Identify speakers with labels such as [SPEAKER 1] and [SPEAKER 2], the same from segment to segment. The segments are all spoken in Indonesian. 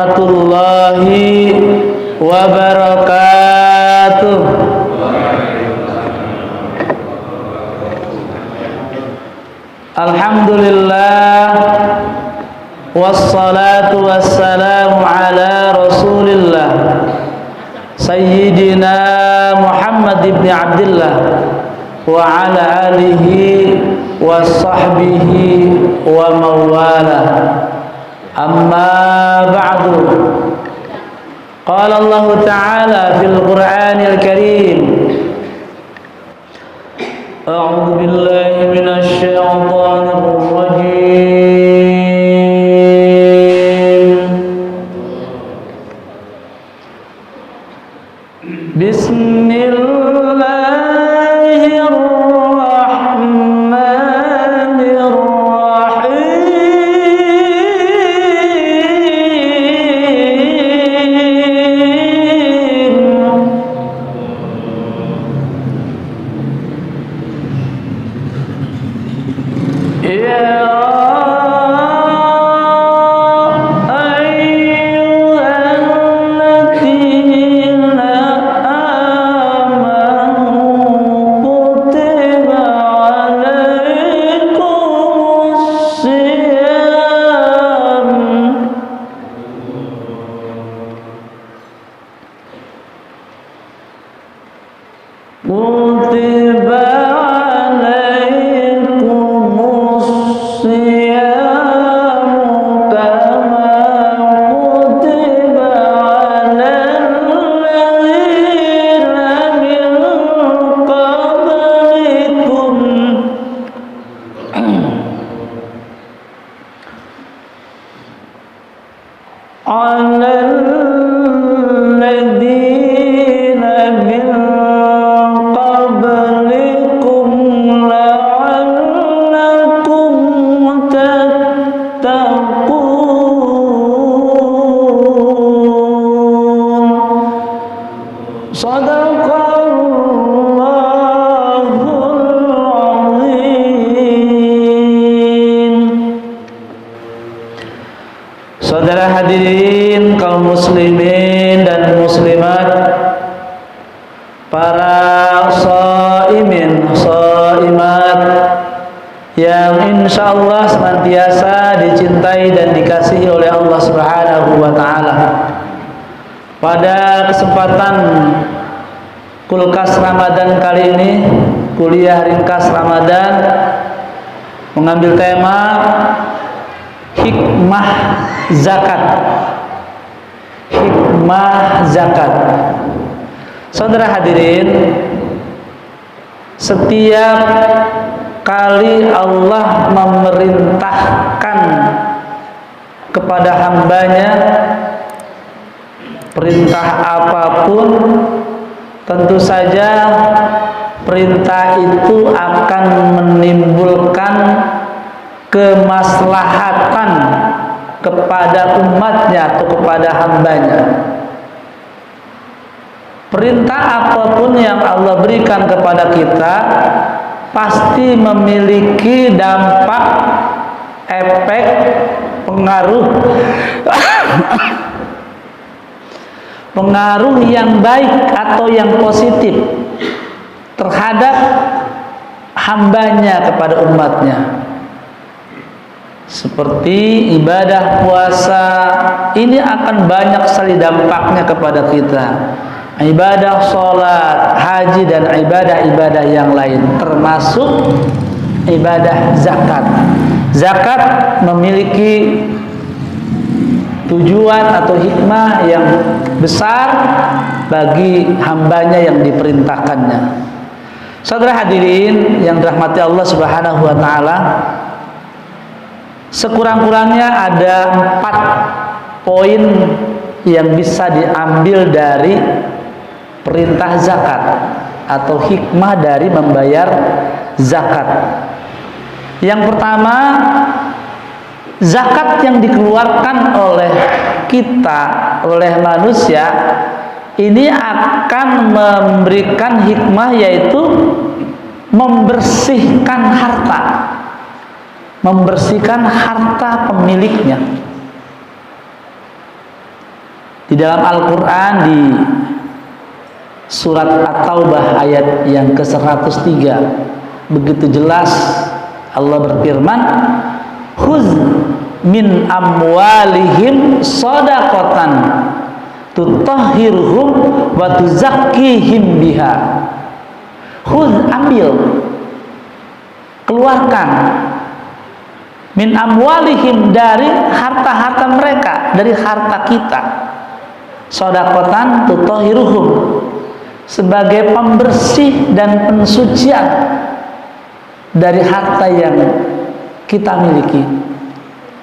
[SPEAKER 1] warahmatullahi wabarakatuh. Alhamdulillah wassalatu wassalamu ala Rasulillah Sayyidina Muhammad ibn Abdullah wa ala alihi wa sahbihi wa mawala. Amma ba'du. Qala Allah Ta'ala fil Qur'anil Karim. A'udzu billahi minasy syaithanir rajim. Saudara hadirin kaum muslimin dan muslimat, para shaimin, shaimat yang insyaallah senantiasa dicintai dan dikasihi oleh Allah Subhanahu wa taala. Pada kesempatan Kulkas Ramadan kali ini, kuliah ringkas Ramadan mengambil tema hikmah zakat. Hikmah zakat. Saudara hadirin, setiap kali Allah memerintahkan kepada hambanya perintah apapun, tentu saja perintah itu akan menimbulkan kemaslahatan kepada umatnya atau kepada hambanya. Perintah apapun yang Allah berikan kepada kita pasti memiliki dampak, efek, pengaruh pengaruh yang baik atau yang positif terhadap hambanya kepada umatnya. Seperti ibadah puasa ini akan banyak sekali dampaknya kepada kita. Ibadah sholat, haji dan ibadah-ibadah yang lain, termasuk ibadah zakat. Zakat memiliki tujuan atau hikmah yang besar bagi hambanya yang diperintahkannya. Saudara hadirin yang dirahmati Allah Subhanahu wa taala, sekurang-kurangnya ada 4 poin yang bisa diambil dari perintah zakat atau hikmah dari membayar zakat. Yang pertama, zakat yang dikeluarkan oleh kita, oleh manusia, ini akan memberikan hikmah, yaitu membersihkan harta. Membersihkan harta pemiliknya. Di dalam Al-Quran di surat At-Taubah ayat yang ke-103 begitu jelas Allah berfirman, "Khudz min amwalihim shadaqatan tutahhiruhum wa tuzakkihim biha." Khudz, ambil, keluarkan, min amwalihim, dari harta-harta mereka, dari harta kita, shadaqatan tutahhiruhum, sebagai pembersih dan pensucian dari harta yang kita miliki.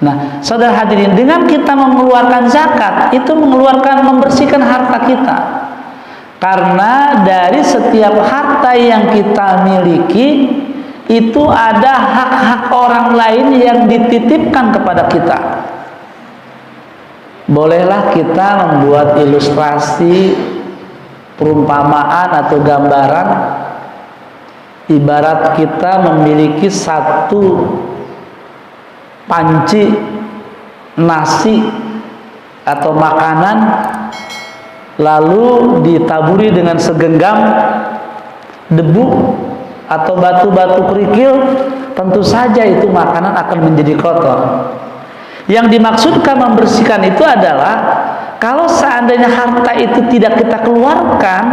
[SPEAKER 1] Nah, saudara hadirin, dengan kita mengeluarkan zakat, itu membersihkan harta kita. Karena dari setiap harta yang kita miliki, itu ada hak-hak orang lain yang dititipkan kepada kita. Bolehlah kita membuat ilustrasi, perumpamaan atau gambaran, ibarat kita memiliki satu panci nasi atau makanan, lalu ditaburi dengan segenggam debu atau batu-batu kerikil, tentu saja itu makanan akan menjadi kotor. Yang dimaksudkan membersihkan itu adalah kalau seandainya harta itu tidak kita keluarkan,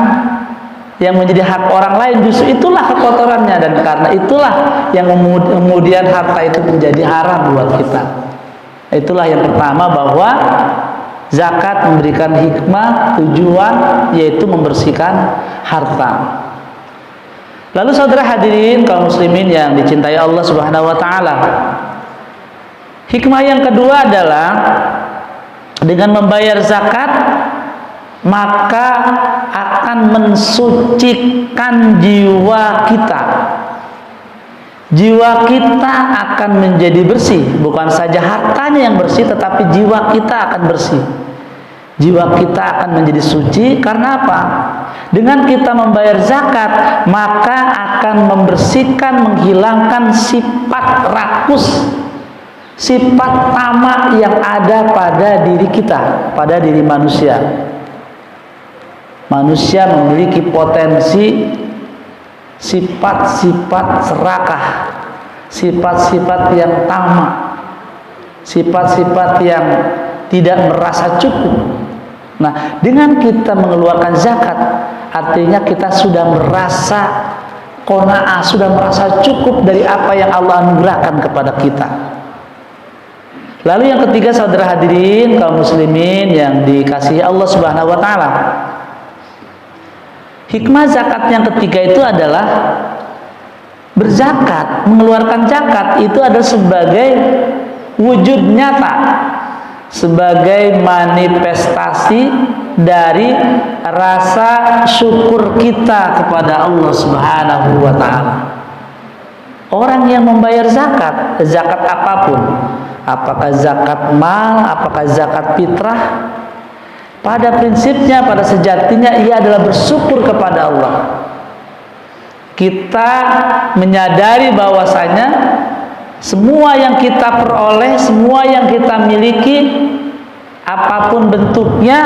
[SPEAKER 1] yang menjadi hak orang lain, justru itulah kekotorannya, dan karena itulah yang kemudian harta itu menjadi haram buat kita. Itulah yang pertama, bahwa zakat memberikan hikmah, tujuan, yaitu membersihkan harta. Lalu saudara hadirin kaum muslimin yang dicintai Allah Subhanahu wa taala, hikmah yang kedua adalah dengan membayar zakat maka akan mensucikan jiwa kita. Jiwa kita akan menjadi bersih, bukan saja hartanya yang bersih, tetapi jiwa kita akan bersih. Jiwa kita akan menjadi suci. Karena apa? Dengan kita membayar zakat, maka akan membersihkan, menghilangkan sifat rakus, sifat tamak yang ada pada diri kita, pada diri manusia. Manusia memiliki potensi sifat-sifat serakah, sifat-sifat yang tamak, sifat-sifat yang tidak merasa cukup. Nah, dengan kita mengeluarkan zakat, artinya kita sudah merasa qanaah, sudah merasa cukup dari apa yang Allah anugerahkan kepada kita. Lalu yang ketiga, saudara hadirin kaum muslimin yang dikasihi Allah Subhanahu wa taala, hikmah zakat yang ketiga itu adalah berzakat, mengeluarkan zakat itu adalah sebagai wujud nyata, sebagai manifestasi dari rasa syukur kita kepada Allah Subhanahu wa taala. Orang yang membayar zakat, zakat apapun, apakah zakat mal, apakah zakat fitrah, pada prinsipnya, pada sejatinya ia adalah bersyukur kepada Allah. Kita menyadari bahwasanya semua yang kita peroleh, semua yang kita miliki, apapun bentuknya,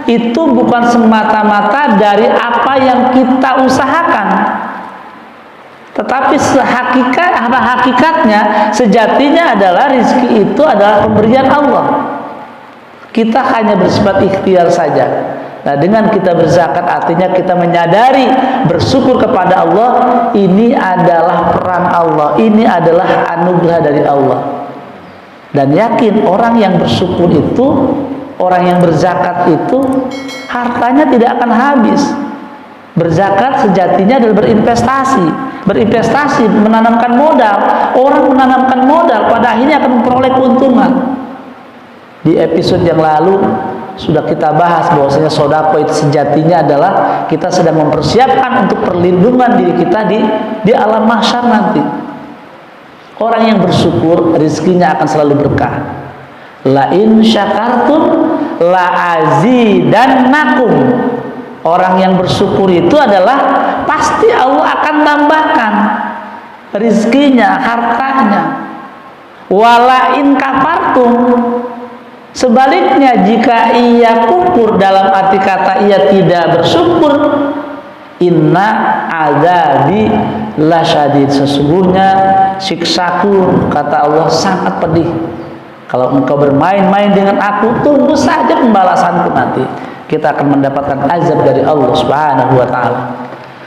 [SPEAKER 1] itu bukan semata-mata dari apa yang kita usahakan, tetapi hakikatnya, sejatinya adalah rizki itu adalah pemberian Allah. Kita hanya bersifat ikhtiar saja. Nah, dengan kita berzakat artinya kita menyadari, bersyukur kepada Allah, ini adalah peran Allah, ini adalah anugerah dari Allah. Dan yakin orang yang bersyukur itu, orang yang berzakat itu, hartanya tidak akan habis. Berzakat sejatinya adalah berinvestasi. Berinvestasi, menanamkan modal. Orang menanamkan modal, pada akhirnya akan memperoleh keuntungan. Di episode yang lalu sudah kita bahas bahwasanya sedekah itu sejatinya adalah kita sedang mempersiapkan untuk perlindungan diri kita di alam mahsyar nanti. Orang yang bersyukur rezekinya akan selalu berkah. La in syakartum la azidannakum. Orang yang bersyukur itu adalah pasti Allah akan tambahkan rezekinya, hartanya. Wala in kafartum, Sebaliknya, jika ia kufur dalam arti kata ia tidak bersyukur, inna azabi lasyadid, sesungguhnya siksaku, kata Allah, sangat pedih. Kalau engkau bermain-main dengan aku, tunggu saja pembalasanku nanti. Kita akan mendapatkan azab dari Allah Subhanahu wa taala.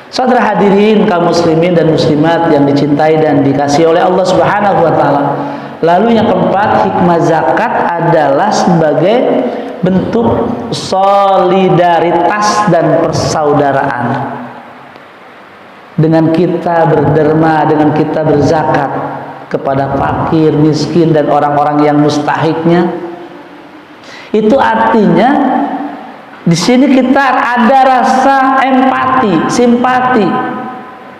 [SPEAKER 1] Saudara hadirin kaum muslimin dan muslimat yang dicintai dan dikasihi oleh Allah Subhanahu wa taala. Lalu yang keempat, hikmah zakat adalah sebagai bentuk solidaritas dan persaudaraan. Dengan kita berderma, dengan kita berzakat kepada fakir, miskin, dan orang-orang yang mustahiknya, itu artinya di sini kita ada rasa empati, simpati,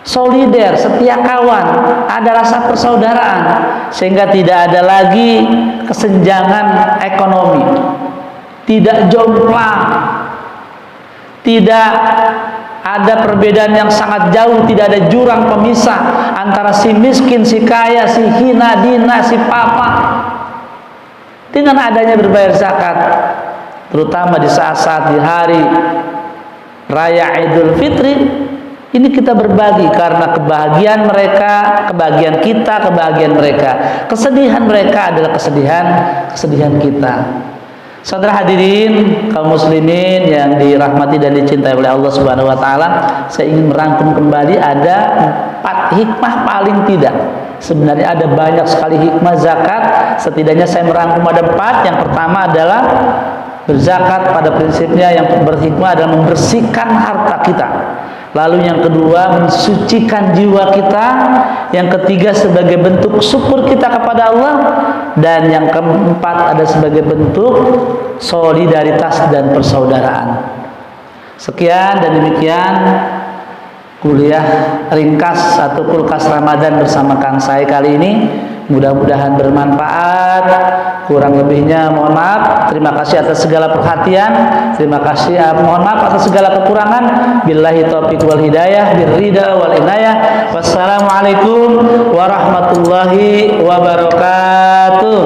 [SPEAKER 1] solider, setia kawan, ada rasa persaudaraan, sehingga tidak ada lagi kesenjangan ekonomi, tidak jomplang, tidak ada perbedaan yang sangat jauh, tidak ada jurang pemisah antara si miskin, si kaya, si hina dina, si papa. Dengan adanya berbayar zakat, terutama di saat-saat di hari Raya Idul Fitri, ini kita berbagi karena kebahagiaan mereka, kebahagiaan kita, kebahagiaan mereka. Kesedihan mereka adalah kesedihan kita. Saudara hadirin kaum muslimin yang dirahmati dan dicintai oleh Allah Subhanahu wa taala, saya ingin merangkum kembali ada 4 hikmah paling tidak. Sebenarnya ada banyak sekali hikmah zakat, setidaknya saya merangkum ada 4. Yang pertama adalah berzakat pada prinsipnya yang berhikmah adalah membersihkan harta kita. Lalu yang kedua, mensucikan jiwa kita. Yang ketiga, sebagai bentuk syukur kita kepada Allah. Dan yang keempat, ada sebagai bentuk solidaritas dan persaudaraan. Sekian dan demikian kuliah ringkas atau kulkas Ramadan bersama Kang Sai kali ini. Mudah-mudahan bermanfaat. Kurang lebihnya mohon maaf. Terima kasih atas segala perhatian. Terima kasih, mohon maaf atas segala kekurangan. Billahi taufiq wal hidayah, birrida wal inayah. Wassalamualaikum warahmatullahi wabarakatuh.